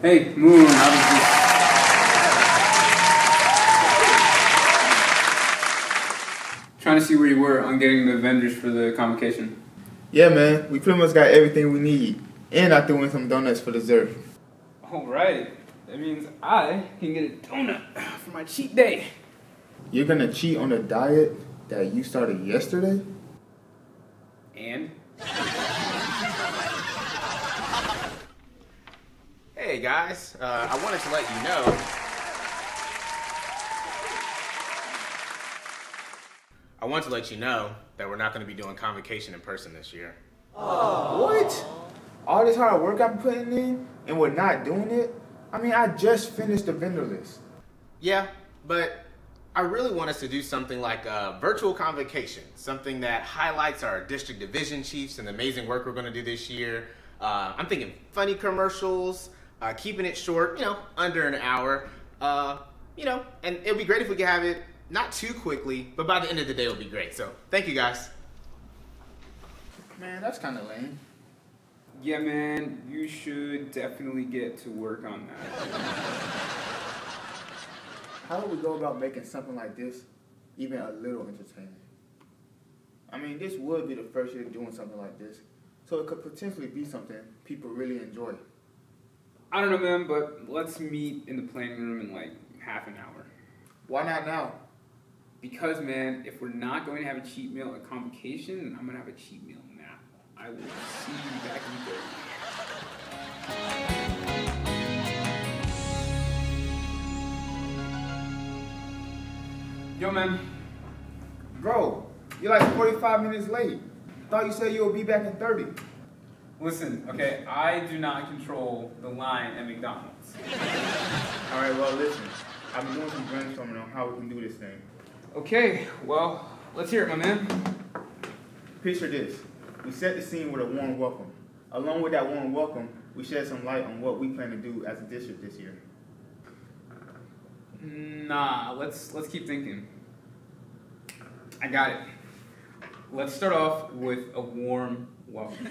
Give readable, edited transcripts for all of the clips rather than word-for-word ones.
Hey, Moon, I was just trying to see where you were on getting the vendors for the convocation. Yeah, man, we pretty much got everything we need. And I threw in some donuts for dessert. Alright, that means I can get a donut for my cheat day. You're gonna cheat on a diet that you started yesterday? And? Hey guys, I wanted to let you know. That we're not going to be doing Convocation in person this year. What? All this hard work I'm putting in and we're not doing it? I mean, I just finished the vendor list. Yeah, but I really want us to do something like a virtual convocation, something that highlights our district division chiefs and the amazing work we're going to do this year. I'm thinking funny commercials, keeping it short, under an hour, and it'd be great if we could have it not too quickly, but by the end of the day it'll be great. So thank you guys. Man, that's kind of lame. Yeah, man, you should definitely get to work on that. How do we go about making something like this even a little entertaining? I mean, this would be the first year doing something like this, so it could potentially be something people really enjoy. I don't know, man, but let's meet in the planning room in like half an hour. Why not now? Because, man, if we're not going to have a cheat meal at Convocation, I'm going to have a cheat meal now. I will see you back in 30. Yo, man. Bro, you're like 45 minutes late. Thought you said you would be back in 30. Listen, okay, I do not control the line at McDonald's. All right, well, listen. I've been doing some brainstorming on how we can do this thing. Okay, well, let's hear it, my man. Picture this. We set the scene with a warm welcome. Along with that warm welcome, we shed some light on what we plan to do as a district this year. Nah, let's keep thinking. I got it. Let's start off with a warm welcome.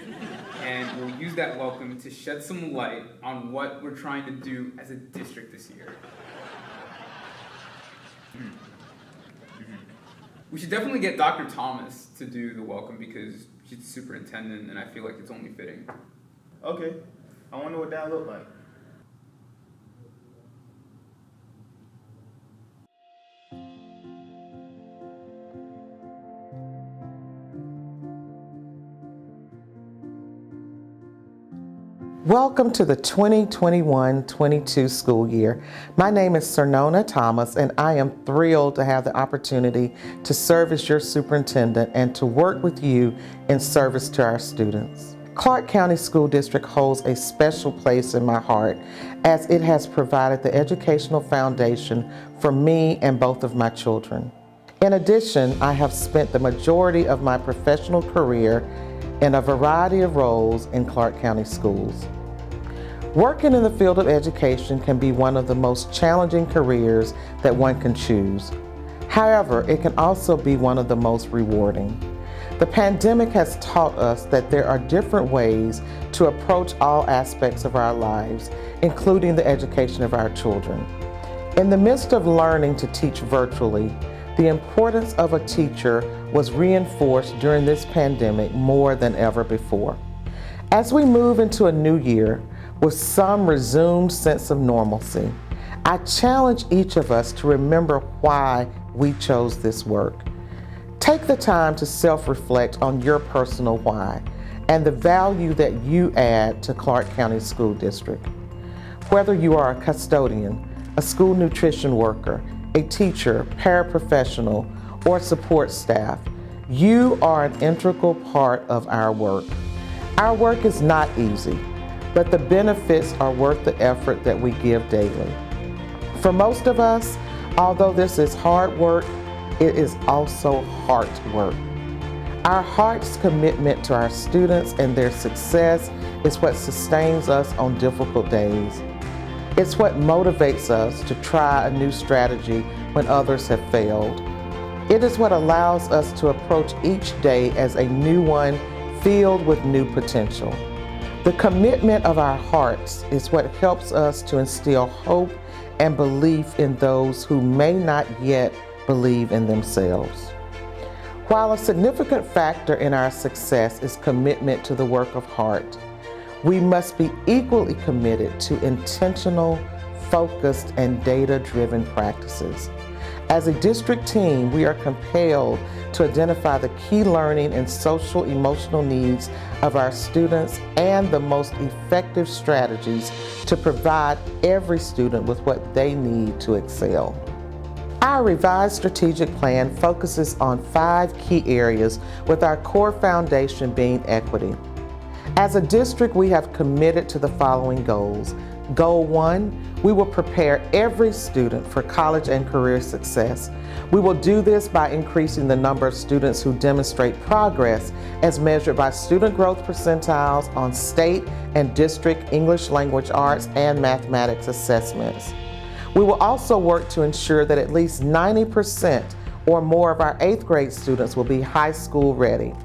And we'll use that welcome to shed some light on what we're trying to do as a district this year. We should definitely get Dr. Thomas to do the welcome because she's the superintendent and I feel like it's only fitting. Okay. I wonder what that looked like. Welcome to the 2021-22 school year. My name is Cernona Thomas, and I am thrilled to have the opportunity to serve as your superintendent and to work with you in service to our students. Clarke County School District holds a special place in my heart as it has provided the educational foundation for me and both of my children. In addition, I have spent the majority of my professional career in a variety of roles in Clarke County schools. Working in the field of education can be one of the most challenging careers that one can choose. However, it can also be one of the most rewarding. The pandemic has taught us that there are different ways to approach all aspects of our lives, including the education of our children. In the midst of learning to teach virtually, the importance of a teacher was reinforced during this pandemic more than ever before. As we move into a new year with some resumed sense of normalcy, I challenge each of us to remember why we chose this work. Take the time to self-reflect on your personal why and the value that you add to Clarke County School District. Whether you are a custodian, a school nutrition worker, a teacher, paraprofessional, or support staff, you are an integral part of our work. Our work is not easy, but the benefits are worth the effort that we give daily. For most of us, although this is hard work, it is also heart work. Our heart's commitment to our students and their success is what sustains us on difficult days. It's what motivates us to try a new strategy when others have failed. It is what allows us to approach each day as a new one filled with new potential. The commitment of our hearts is what helps us to instill hope and belief in those who may not yet believe in themselves. While a significant factor in our success is commitment to the work of heart, we must be equally committed to intentional, focused, and data-driven practices. As a district team, we are compelled to identify the key learning and social emotional needs of our students and the most effective strategies to provide every student with what they need to excel. Our revised strategic plan focuses on 5 key areas, with our core foundation being equity. As a district, we have committed to the following goals. Goal 1, we will prepare every student for college and career success. We will do this by increasing the number of students who demonstrate progress as measured by student growth percentiles on state and district English language arts and mathematics assessments. We will also work to ensure that at least 90% or more of our 8th grade students will be high school ready.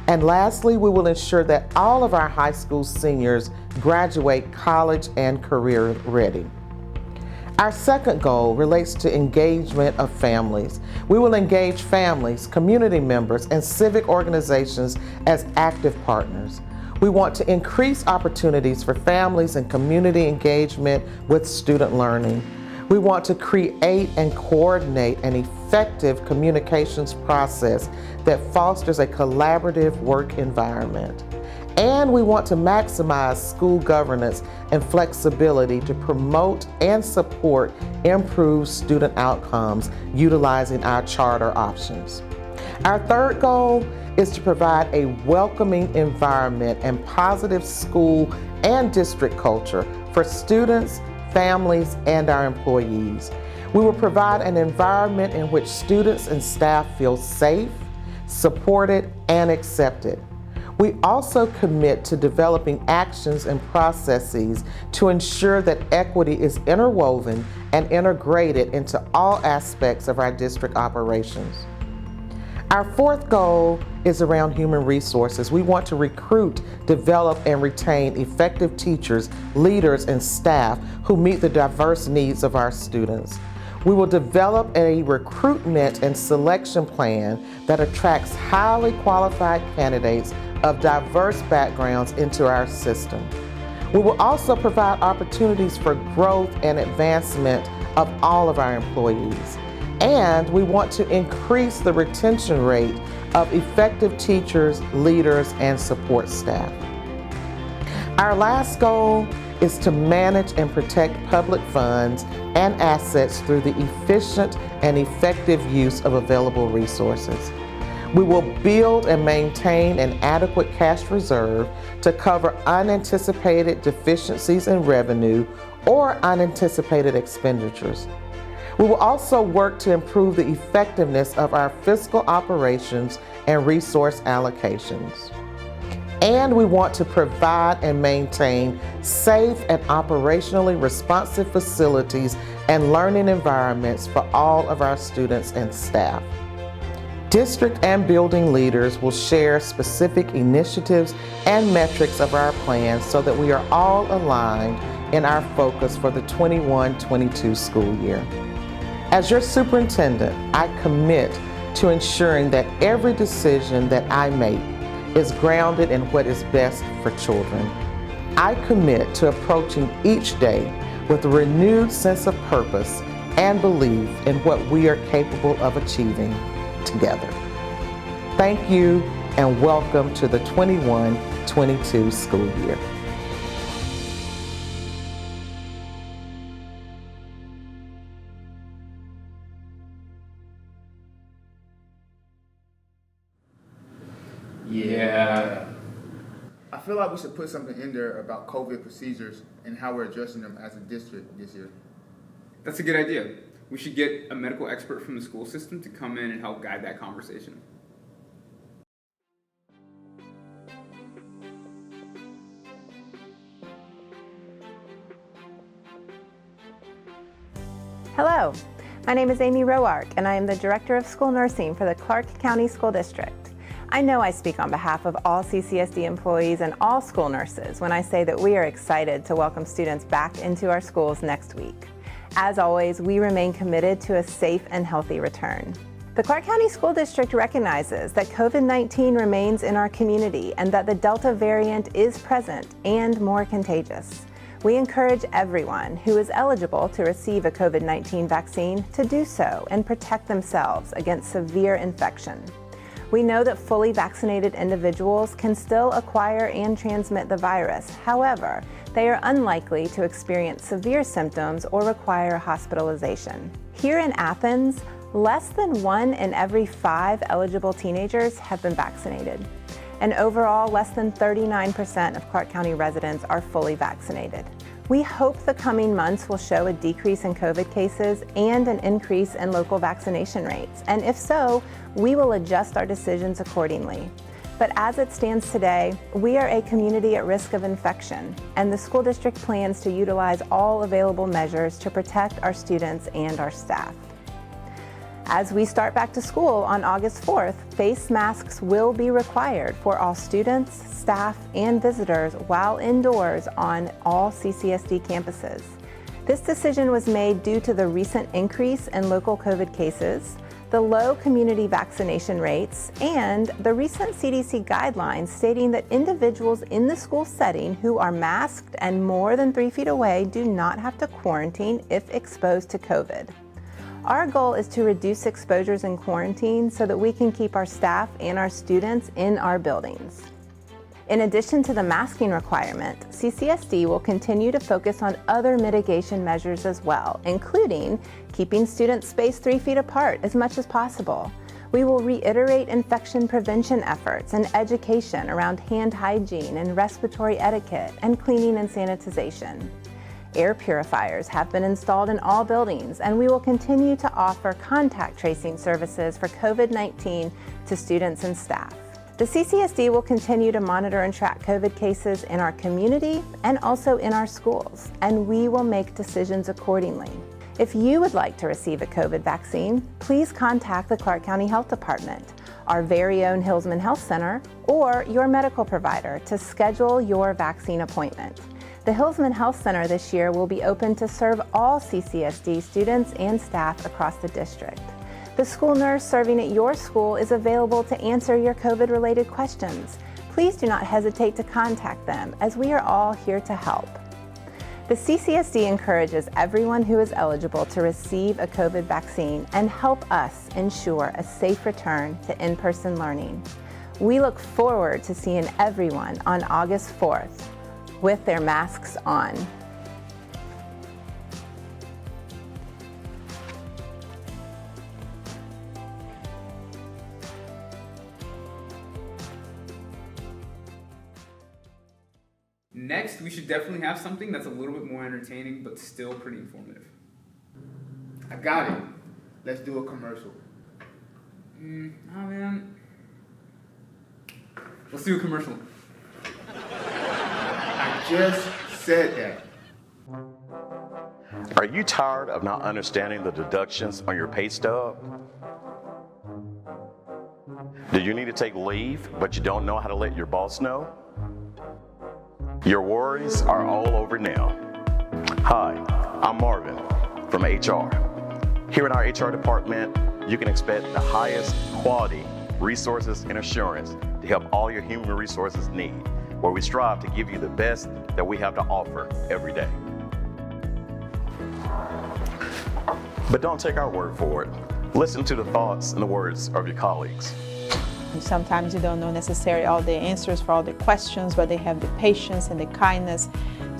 And lastly, we will ensure that all of our high school seniors graduate college and career ready. Our second goal relates to engagement of families. We will engage families, community members, and civic organizations as active partners. We want to increase opportunities for families and community engagement with student learning. We want to create and coordinate an effective communications process that fosters a collaborative work environment. And we want to maximize school governance and flexibility to promote and support improved student outcomes utilizing our charter options. Our third goal is to provide a welcoming environment and positive school and district culture for students, families, and our employees. We will provide an environment in which students and staff feel safe, supported, and accepted. We also commit to developing actions and processes to ensure that equity is interwoven and integrated into all aspects of our district operations. Our fourth goal is around human resources. We want to recruit, develop, and retain effective teachers, leaders, and staff who meet the diverse needs of our students. We will develop a recruitment and selection plan that attracts highly qualified candidates of diverse backgrounds into our system. We will also provide opportunities for growth and advancement of all of our employees. And we want to increase the retention rate of effective teachers, leaders, and support staff. Our last goal is to manage and protect public funds and assets through the efficient and effective use of available resources. We will build and maintain an adequate cash reserve to cover unanticipated deficiencies in revenue or unanticipated expenditures. We will also work to improve the effectiveness of our fiscal operations and resource allocations. And we want to provide and maintain safe and operationally responsive facilities and learning environments for all of our students and staff. District and building leaders will share specific initiatives and metrics of our plan so that we are all aligned in our focus for the 21-22 school year. As your superintendent, I commit to ensuring that every decision that I make is grounded in what is best for children. I commit to approaching each day with a renewed sense of purpose and belief in what we are capable of achieving together. Thank you and welcome to the 21-22 school year. Yeah. I feel like we should put something in there about COVID procedures and how we're addressing them as a district this year. That's a good idea. We should get a medical expert from the school system to come in and help guide that conversation. Hello, my name is Amy Roark, and I am the Director of School Nursing for the Clarke County School District. I know I speak on behalf of all CCSD employees and all school nurses when I say that we are excited to welcome students back into our schools next week. As always, we remain committed to a safe and healthy return. The Clarke County School District recognizes that COVID-19 remains in our community and that the Delta variant is present and more contagious. We encourage everyone who is eligible to receive a COVID-19 vaccine to do so and protect themselves against severe infection. We know that fully vaccinated individuals can still acquire and transmit the virus. However, they are unlikely to experience severe symptoms or require hospitalization. Here in Athens, less than 1 in every 5 eligible teenagers have been vaccinated. And overall, less than 39% of Clarke County residents are fully vaccinated. We hope the coming months will show a decrease in COVID cases and an increase in local vaccination rates. And if so, we will adjust our decisions accordingly. But as it stands today, we are a community at risk of infection, and the school district plans to utilize all available measures to protect our students and our staff. As we start back to school on August 4th, face masks will be required for all students, staff, and visitors while indoors on all CCSD campuses. This decision was made due to the recent increase in local COVID cases, the low community vaccination rates, and the recent CDC guidelines stating that individuals in the school setting who are masked and more than 3 feet away do not have to quarantine if exposed to COVID. Our goal is to reduce exposures in quarantine so that we can keep our staff and our students in our buildings. In addition to the masking requirement, CCSD will continue to focus on other mitigation measures as well, including keeping students spaced 3 feet apart as much as possible. We will reiterate infection prevention efforts and education around hand hygiene and respiratory etiquette and cleaning and sanitization. Air purifiers have been installed in all buildings, and we will continue to offer contact tracing services for COVID-19 to students and staff. The CCSD will continue to monitor and track COVID cases in our community and also in our schools, and we will make decisions accordingly. If you would like to receive a COVID vaccine, please contact the Clarke County Health Department, our very own Hillsman Health Center, or your medical provider to schedule your vaccine appointment. The Hillsman Health Center this year will be open to serve all CCSD students and staff across the district. The school nurse serving at your school is available to answer your COVID-related questions. Please do not hesitate to contact them, as we are all here to help. The CCSD encourages everyone who is eligible to receive a COVID vaccine and help us ensure a safe return to in-person learning. We look forward to seeing everyone on August 4th. With their masks on. Next, we should definitely have something that's a little bit more entertaining, but still pretty informative. I got it. Let's do a commercial. Oh man. Let's do a commercial. I just said that. Are you tired of not understanding the deductions on your pay stub? Do you need to take leave, but you don't know how to let your boss know? Your worries are all over now. Hi, I'm Marvin from HR. Here in our HR department, you can expect the highest quality resources and assurance to help all your human resources need, where we strive to give you the best that we have to offer every day. But don't take our word for it. Listen to the thoughts and the words of your colleagues. Sometimes you don't know necessarily all the answers for all the questions, but they have the patience and the kindness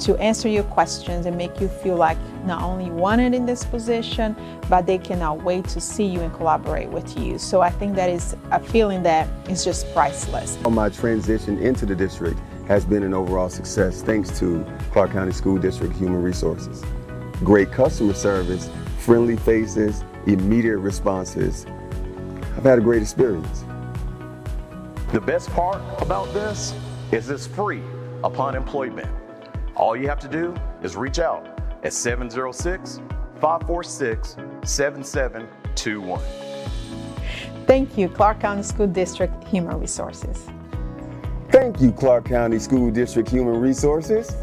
to answer your questions and make you feel like not only wanted in this position, but they cannot wait to see you and collaborate with you. So I think that is a feeling that is just priceless. My transition into the district has been an overall success thanks to Clarke County School District Human Resources. Great customer service, friendly faces, immediate responses. I've had a great experience. The best part about this is it's free upon employment. All you have to do is reach out at 706-546-7721. Thank you, Clarke County School District Human Resources. Thank you, Clarke County School District Human Resources.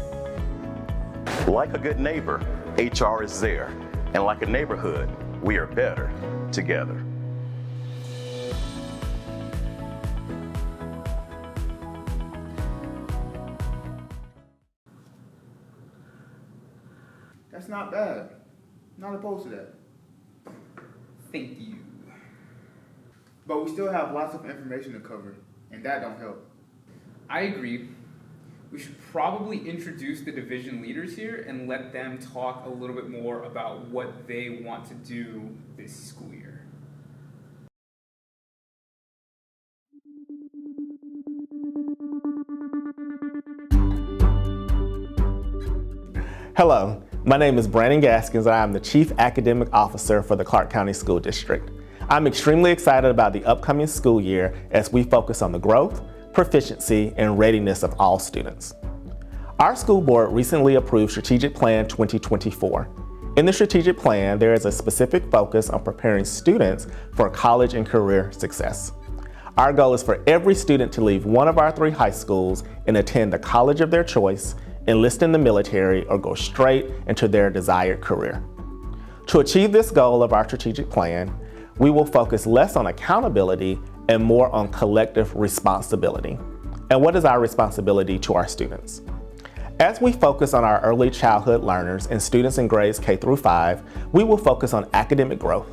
Like a good neighbor, HR is there. And like a neighborhood, we are better together. That's not bad. Not opposed to that. Thank you. But we still have lots of information to cover, and that don't help. I agree. We should probably introduce the division leaders here and let them talk a little bit more about what they want to do this school year. Hello, my name is Brandon Gaskins and I am the Chief Academic Officer for the Clarke County School District. I'm extremely excited about the upcoming school year as we focus on the growth, proficiency, and readiness of all students. Our school board recently approved Strategic Plan 2024. In the strategic plan, there is a specific focus on preparing students for college and career success. Our goal is for every student to leave one of our 3 high schools and attend the college of their choice, enlist in the military, or go straight into their desired career. To achieve this goal of our strategic plan, we will focus less on accountability and more on collective responsibility. And what is our responsibility to our students? As we focus on our early childhood learners and students in grades K through 5, we will focus on academic growth.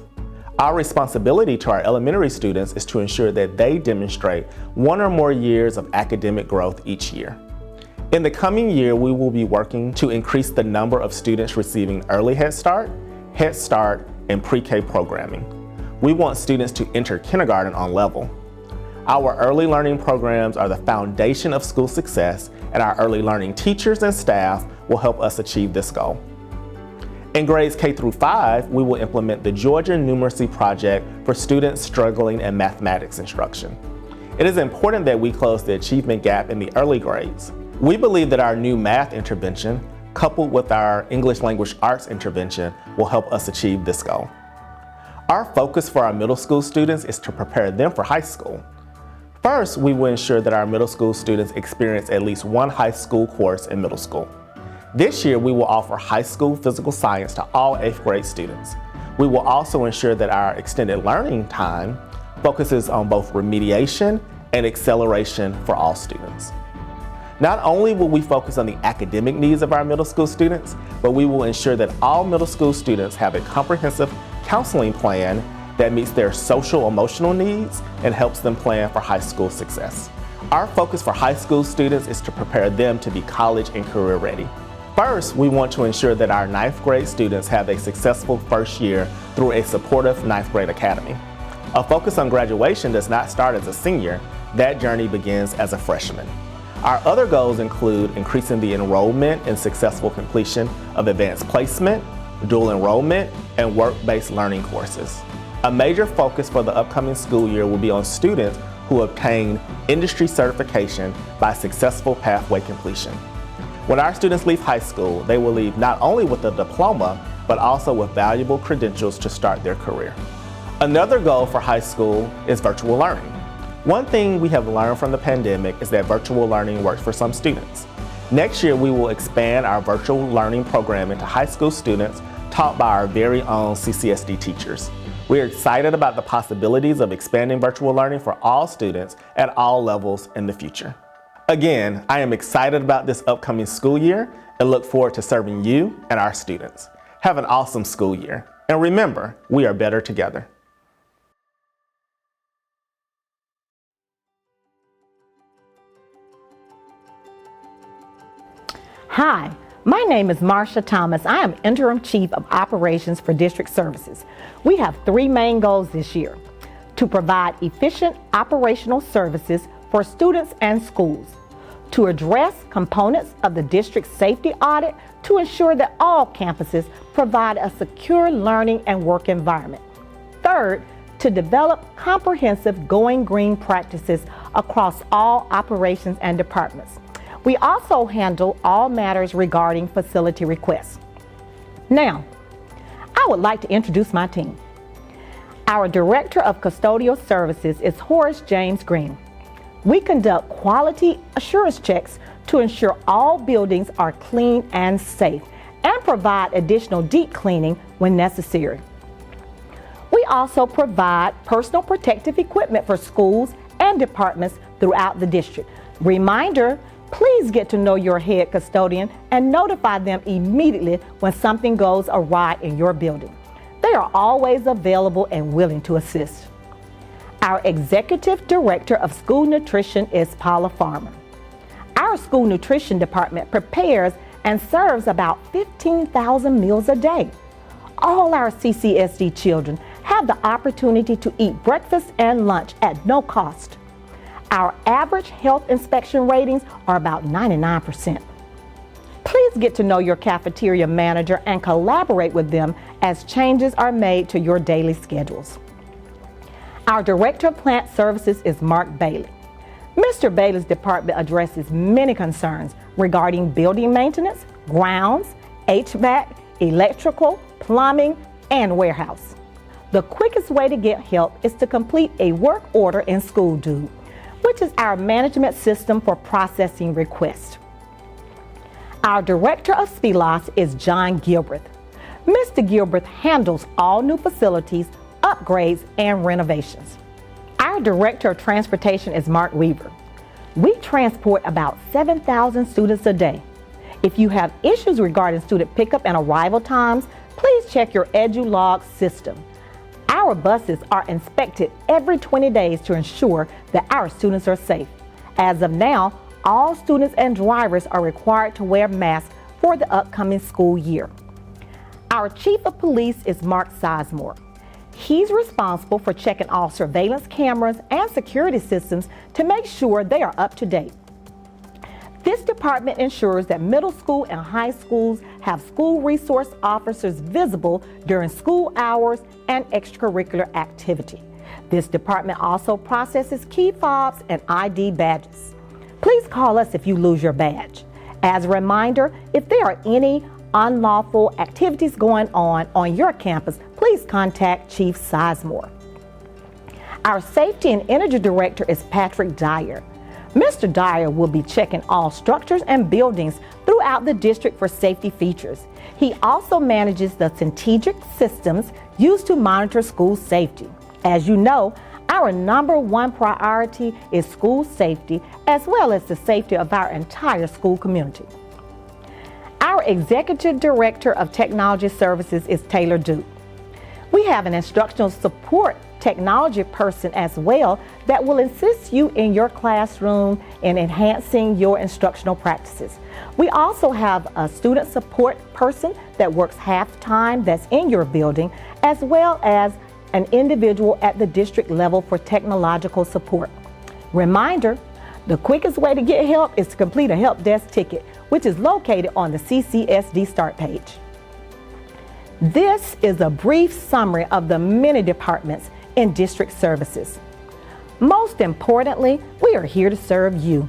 Our responsibility to our elementary students is to ensure that they demonstrate 1 or more years of academic growth each year. In the coming year, we will be working to increase the number of students receiving early Head Start, and pre-K programming. We want students to enter kindergarten on level. Our early learning programs are the foundation of school success, and our early learning teachers and staff will help us achieve this goal. In grades K through 5, we will implement the Georgia Numeracy Project for students struggling in mathematics instruction. It is important that we close the achievement gap in the early grades. We believe that our new math intervention, coupled with our English language arts intervention, will help us achieve this goal. Our focus for our middle school students is to prepare them for high school. First, we will ensure that our middle school students experience at least 1 high school course in middle school. This year, we will offer high school physical science to all 8th grade students. We will also ensure that our extended learning time focuses on both remediation and acceleration for all students. Not only will we focus on the academic needs of our middle school students, but we will ensure that all middle school students have a comprehensive counseling plan that meets their social-emotional needs and helps them plan for high school success. Our focus for high school students is to prepare them to be college and career ready. First, we want to ensure that our 9th grade students have a successful first year through a supportive 9th grade academy. A focus on graduation does not start as a senior, that journey begins as a freshman. Our other goals include increasing the enrollment and successful completion of advanced placement, dual enrollment, and work-based learning courses. A major focus for the upcoming school year will be on students who obtain industry certification by successful pathway completion. When our students leave high school, they will leave not only with a diploma, but also with valuable credentials to start their career. Another goal for high school is virtual learning. One thing we have learned from the pandemic is that virtual learning works for some students. Next year, we will expand our virtual learning program into high school students taught by our very own CCSD teachers. We are excited about the possibilities of expanding virtual learning for all students at all levels in the future. Again, I am excited about this upcoming school year and look forward to serving you and our students. Have an awesome school year. And remember, we are better together. Hi, my name is Marsha Thomas. I am Interim Chief of Operations for District Services. We have 3 main goals this year: to provide efficient operational services for students and schools, to address components of the district safety audit to ensure that all campuses provide a secure learning and work environment. Third, to develop comprehensive Going Green practices across all operations and departments. We also handle all matters regarding facility requests. Now, I would like to introduce my team. Our Director of Custodial Services is Horace James Green. We conduct quality assurance checks to ensure all buildings are clean and safe, and provide additional deep cleaning when necessary. We also provide personal protective equipment for schools and departments throughout the district. Reminder, please get to know your head custodian and notify them immediately when something goes awry in your building. They are always available and willing to assist. Our Executive Director of School Nutrition is Paula Farmer. Our school nutrition department prepares and serves about 15,000 meals a day. All our CCSD children have the opportunity to eat breakfast and lunch at no cost. Our average health inspection ratings are about 99%. Please get to know your cafeteria manager and collaborate with them as changes are made to your daily schedules. Our Director of Plant Services is Mark Bailey. Mr. Bailey's department addresses many concerns regarding building maintenance, grounds, HVAC, electrical, plumbing, and warehouse. The quickest way to get help is to complete a work order in School Dude, which is our management system for processing requests. Our Director of SPLOS is John Gilbreth. Mr. Gilbreth handles all new facilities, upgrades, and renovations. Our Director of Transportation is Mark Weaver. We transport about 7,000 students a day. If you have issues regarding student pickup and arrival times, please check your EduLog system. Our buses are inspected every 20 days to ensure that our students are safe. As of now, all students and drivers are required to wear masks for the upcoming school year. Our Chief of Police is Mark Sizemore. He's responsible for checking all surveillance cameras and security systems to make sure they are up to date. This department ensures that middle school and high schools have school resource officers visible during school hours and extracurricular activity. This department also processes key fobs and ID badges. Please call us if you lose your badge. As a reminder, if there are any unlawful activities going on your campus, please contact Chief Sizemore. Our Safety and Energy Director is Patrick Dyer. Mr. Dyer will be checking all structures and buildings throughout the district for safety features. He also manages the strategic systems used to monitor school safety. As you know, our number one priority is school safety, as well as the safety of our entire school community. Our Executive Director of Technology Services is Taylor Duke. We have an instructional support technology person as well that will assist you in your classroom in enhancing your instructional practices. We also have a student support person that works half-time that's in your building, as well as an individual at the district level for technological support. Reminder, the quickest way to get help is to complete a help desk ticket, which is located on the CCSD start page. This is a brief summary of the many departments in district services. Most importantly, we are here to serve you.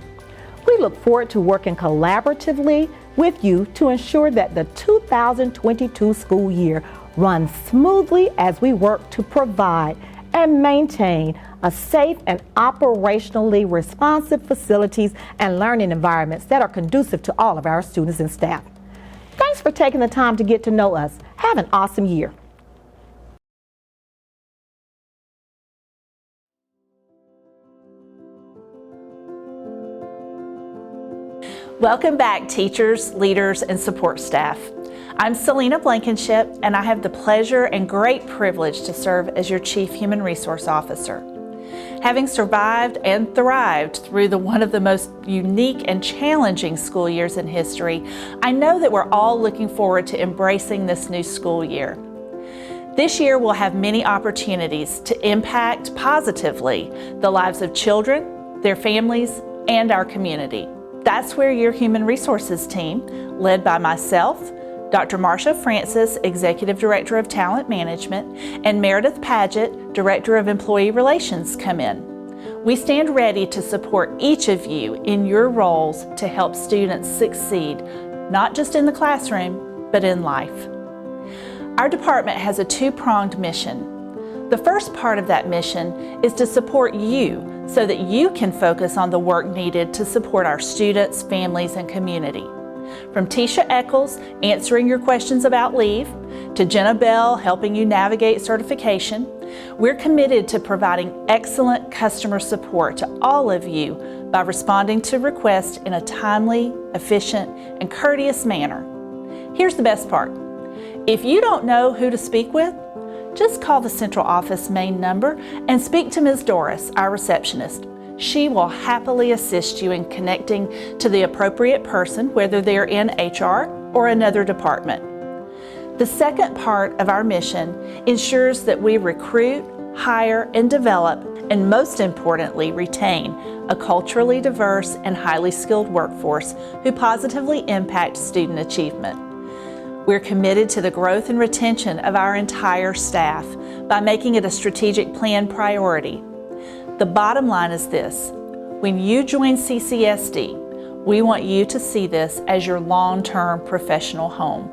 We look forward to working collaboratively with you to ensure that the 2022 school year runs smoothly as we work to provide and maintain a safe and operationally responsive facilities and learning environments that are conducive to all of our students and staff. Thanks for taking the time to get to know us. Have an awesome year. Welcome back, teachers, leaders, and support staff. I'm Selena Blankenship, and I have the pleasure and great privilege to serve as your Chief Human Resource Officer. Having survived and thrived through one of the most unique and challenging school years in history, I know that we're all looking forward to embracing this new school year. This year will have many opportunities to impact positively the lives of children, their families, and our community. That's where your Human Resources team, led by myself, Dr. Marsha Francis, Executive Director of Talent Management, and Meredith Paget, Director of Employee Relations, come in. We stand ready to support each of you in your roles to help students succeed, not just in the classroom, but in life. Our department has a two-pronged mission: The first part of that mission is to support you so that you can focus on the work needed to support our students, families, and community. From Tisha Eccles answering your questions about leave, to Jenna Bell helping you navigate certification, we're committed to providing excellent customer support to all of you by responding to requests in a timely, efficient, and courteous manner. Here's the best part. If you don't know who to speak with, just call the central office main number and speak to Ms. Doris, our receptionist. She will happily assist you in connecting to the appropriate person, whether they're in HR or another department. The second part of our mission ensures that we recruit, hire, and develop, and most importantly, retain a culturally diverse and highly skilled workforce who positively impact student achievement. We're committed to the growth and retention of our entire staff by making it a strategic plan priority. The bottom line is this: when you join CCSD, we want you to see this as your long-term professional home.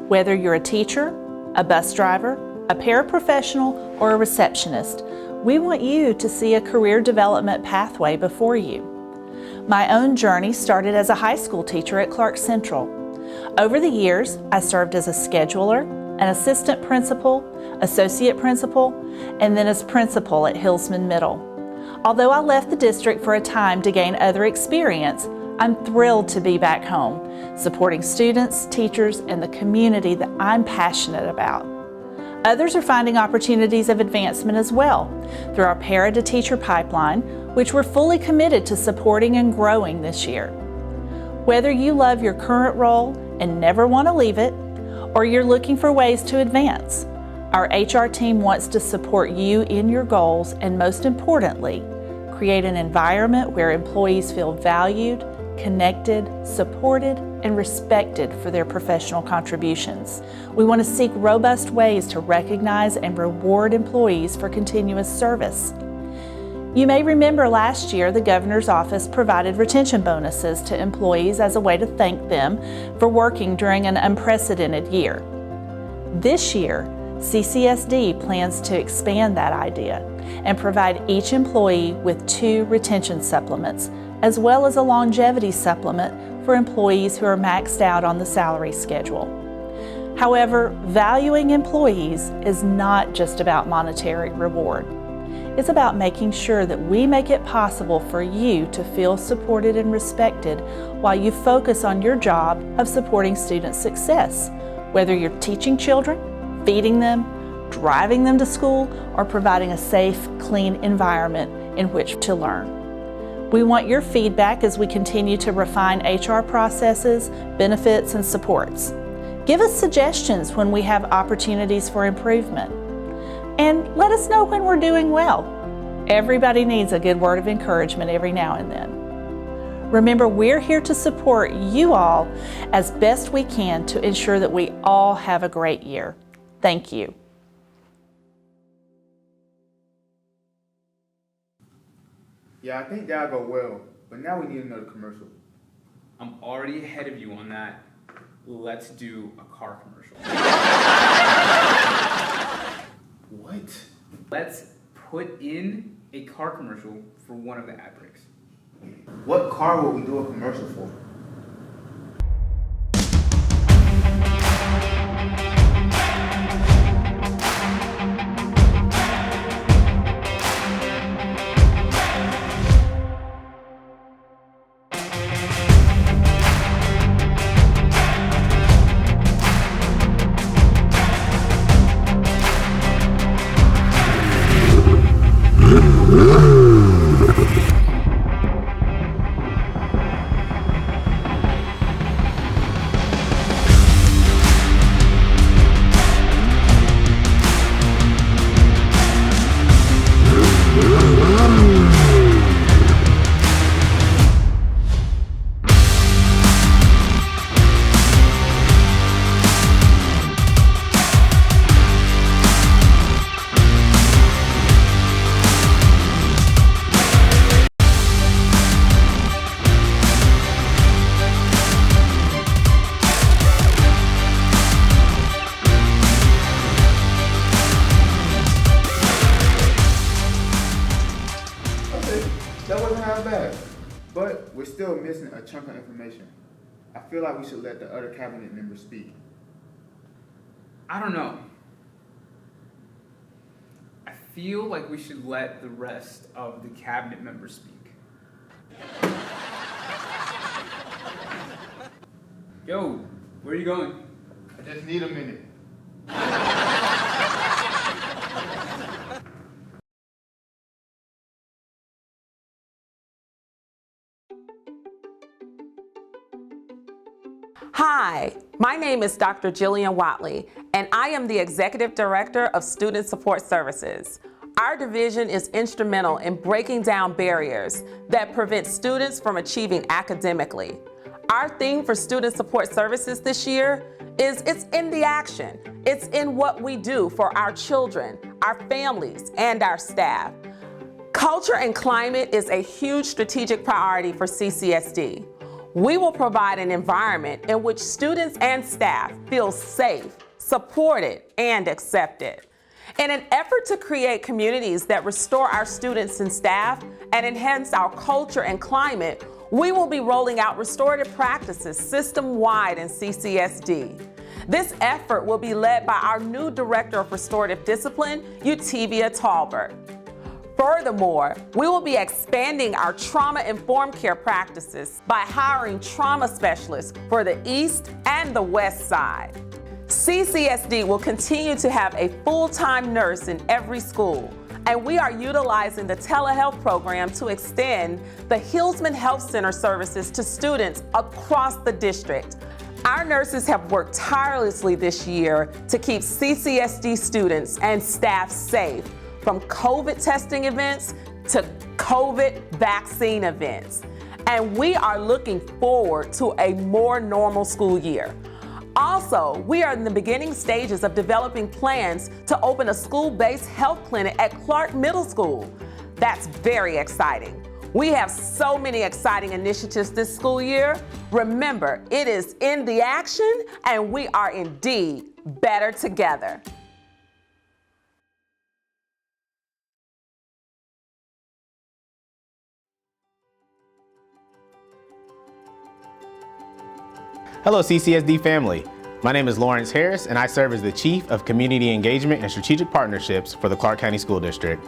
Whether you're a teacher, a bus driver, a paraprofessional, or a receptionist, we want you to see a career development pathway before you. My own journey started as a high school teacher at Clarke Central. Over the years, I served as a scheduler, an assistant principal, associate principal, and then as principal at Hillsman Middle. Although I left the district for a time to gain other experience, I'm thrilled to be back home, supporting students, teachers, and the community that I'm passionate about. Others are finding opportunities of advancement as well through our para-to-teacher pipeline, which we're fully committed to supporting and growing this year. Whether you love your current role and never want to leave it, or you're looking for ways to advance, our HR team wants to support you in your goals and, most importantly, create an environment where employees feel valued, connected, supported, and respected for their professional contributions. We want to seek robust ways to recognize and reward employees for continuous service. You may remember last year the governor's office provided retention bonuses to employees as a way to thank them for working during an unprecedented year. This year, CCSD plans to expand that idea and provide each employee with 2 retention supplements, as well as a longevity supplement for employees who are maxed out on the salary schedule. However, valuing employees is not just about monetary reward. It's about making sure that we make it possible for you to feel supported and respected while you focus on your job of supporting student success, whether you're teaching children, feeding them, driving them to school, or providing a safe, clean environment in which to learn. We want your feedback as we continue to refine HR processes, benefits, and supports. Give us suggestions when we have opportunities for improvement. And let us know when we're doing well. Everybody needs a good word of encouragement every now and then. Remember, we're here to support you all as best we can to ensure that we all have a great year. Thank you. Yeah, I think that'll go well, but now we need another commercial. I'm already ahead of you on that. Let's do a car commercial. What? Let's put in a car commercial for one of the ad breaks. What car would we do a commercial for? not bad, but we're still missing a chunk of information. I feel like we should let the other cabinet members speak. I don't know. I feel like we should let the rest of the cabinet members speak. Yo, where are you going? I just need a minute. Hi, my name is Dr. Jillian Watley, and I am the Executive Director of Student Support Services. Our division is instrumental in breaking down barriers that prevent students from achieving academically. Our theme for Student Support Services this year is It's in the Action. It's in what we do for our children, our families, and our staff. Culture and climate is a huge strategic priority for CCSD. We will provide an environment in which students and staff feel safe, supported, and accepted. In an effort to create communities that restore our students and staff and enhance our culture and climate, we will be rolling out restorative practices system-wide in CCSD. This effort will be led by our new Director of Restorative Discipline, Eutivia Talbert. Furthermore, we will be expanding our trauma-informed care practices by hiring trauma specialists for the East and the West Side. CCSD will continue to have a full-time nurse in every school, and we are utilizing the telehealth program to extend the Hillsman Health Center services to students across the district. Our nurses have worked tirelessly this year to keep CCSD students and staff safe, from COVID testing events to COVID vaccine events. And we are looking forward to a more normal school year. Also, we are in the beginning stages of developing plans to open a school-based health clinic at Clarke Middle School. That's very exciting. We have so many exciting initiatives this school year. Remember, it is in the action, and we are indeed better together. Hello CCSD family. My name is Lawrence Harris and I serve as the Chief of Community Engagement and Strategic Partnerships for the Clarke County School District.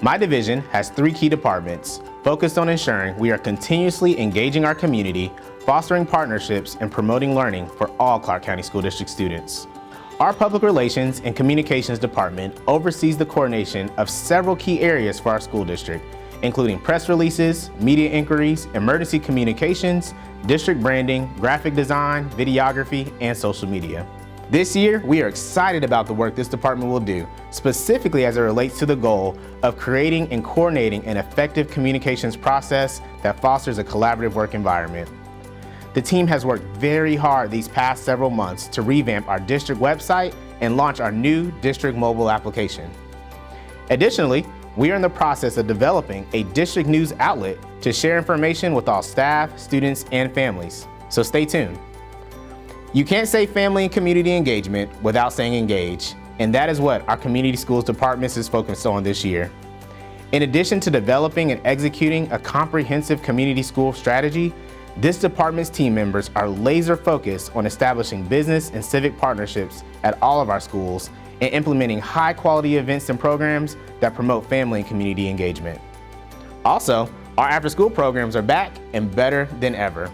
My division has 3 key departments focused on ensuring we are continuously engaging our community, fostering partnerships, and promoting learning for all Clarke County School District students. Our Public Relations and Communications Department oversees the coordination of several key areas for our school district, including press releases, media inquiries, emergency communications, district branding, graphic design, videography, and social media. This year, we are excited about the work this department will do, specifically as it relates to the goal of creating and coordinating an effective communications process that fosters a collaborative work environment. The team has worked very hard these past several months to revamp our district website and launch our new district mobile application. Additionally, we are in the process of developing a district news outlet to share information with all staff, students, and families. So stay tuned. You can't say family and community engagement without saying engage, and that is what our community schools department is focused on this year. In addition to developing and executing a comprehensive community school strategy, this department's team members are laser focused on establishing business and civic partnerships at all of our schools and implementing high-quality events and programs that promote family and community engagement. Also, our after-school programs are back and better than ever.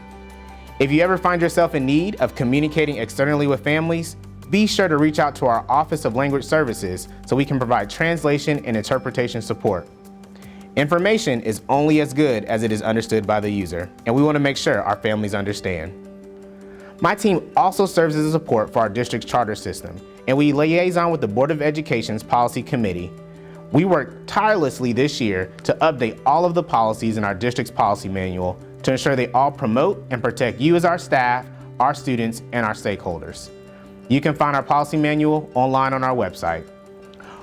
If you ever find yourself in need of communicating externally with families, be sure to reach out to our Office of Language Services so we can provide translation and interpretation support. Information is only as good as it is understood by the user, and we want to make sure our families understand. My team also serves as a support for our district's charter system, and we liaison with the Board of Education's Policy Committee. We worked tirelessly this year to update all of the policies in our district's policy manual to ensure they all promote and protect you as our staff, our students, and our stakeholders. You can find our policy manual online on our website.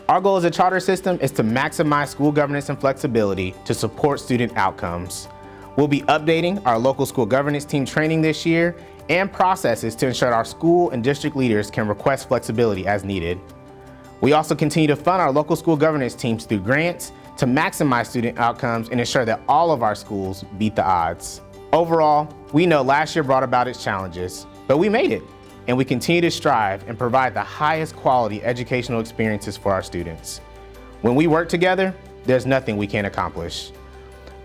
Our goal as a charter system is to maximize school governance and flexibility to support student outcomes. We'll be updating our local school governance team training this year and processes to ensure our school and district leaders can request flexibility as needed. We also continue to fund our local school governance teams through grants to maximize student outcomes and ensure that all of our schools beat the odds. Overall, we know last year brought about its challenges, but we made it, and we continue to strive and provide the highest quality educational experiences for our students. When we work together, there's nothing we can't accomplish.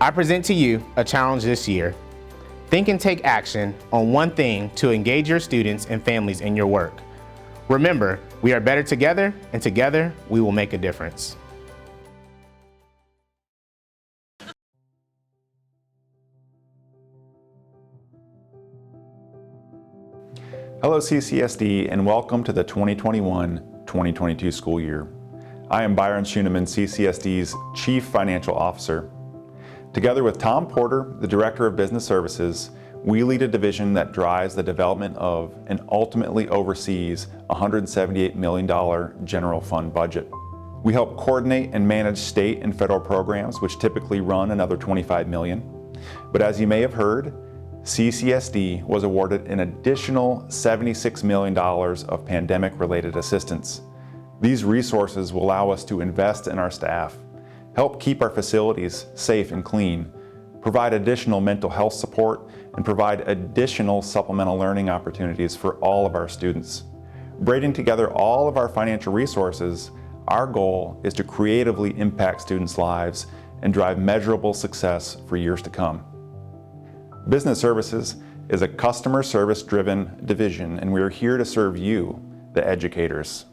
I present to you a challenge this year. Think and take action on one thing to engage your students and families in your work. Remember, we are better together, and together we will make a difference. Hello CCSD and welcome to the 2021-2022 school year. I am Byron Schuneman, CCSD's Chief Financial Officer. Together with Tom Porter, the Director of Business Services, we lead a division that drives the development of and ultimately oversees a $178 million general fund budget. We help coordinate and manage state and federal programs, which typically run another $25 million. But as you may have heard, CCSD was awarded an additional $76 million of pandemic-related assistance. These resources will allow us to invest in our staff, help keep our facilities safe and clean, provide additional mental health support, and provide additional supplemental learning opportunities for all of our students. Braiding together all of our financial resources, our goal is to creatively impact students' lives and drive measurable success for years to come. Business Services is a customer service-driven division, and we are here to serve you, the educators.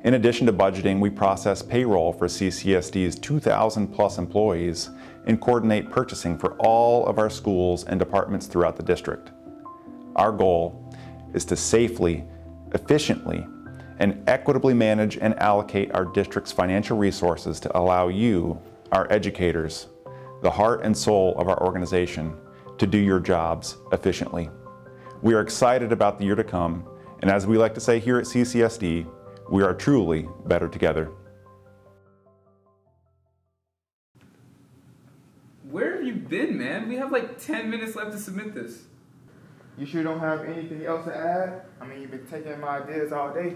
In addition to budgeting, we process payroll for CCSD's 2,000 plus employees and coordinate purchasing for all of our schools and departments throughout the district. Our goal is to safely, efficiently, and equitably manage and allocate our district's financial resources to allow you, our educators, the heart and soul of our organization, to do your jobs efficiently. We are excited about the year to come, and as we like to say here at CCSD, we are truly better together. Where have you been, man? We have like 10 minutes left to submit this. You sure don't have anything else to add? I mean, you've been taking my ideas all day.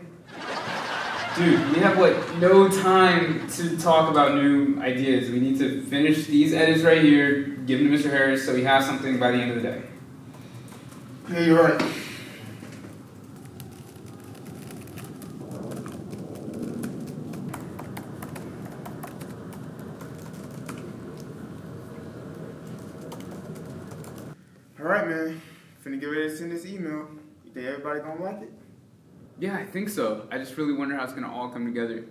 Dude, we have like no time to talk about new ideas. We need to finish these edits right here, give them to Mr. Harris so he has something by the end of the day. Yeah, you're right. All right, man. Finna get ready to send this email. You think everybody gonna like it? Yeah, I think so. I just really wonder how it's gonna all come together.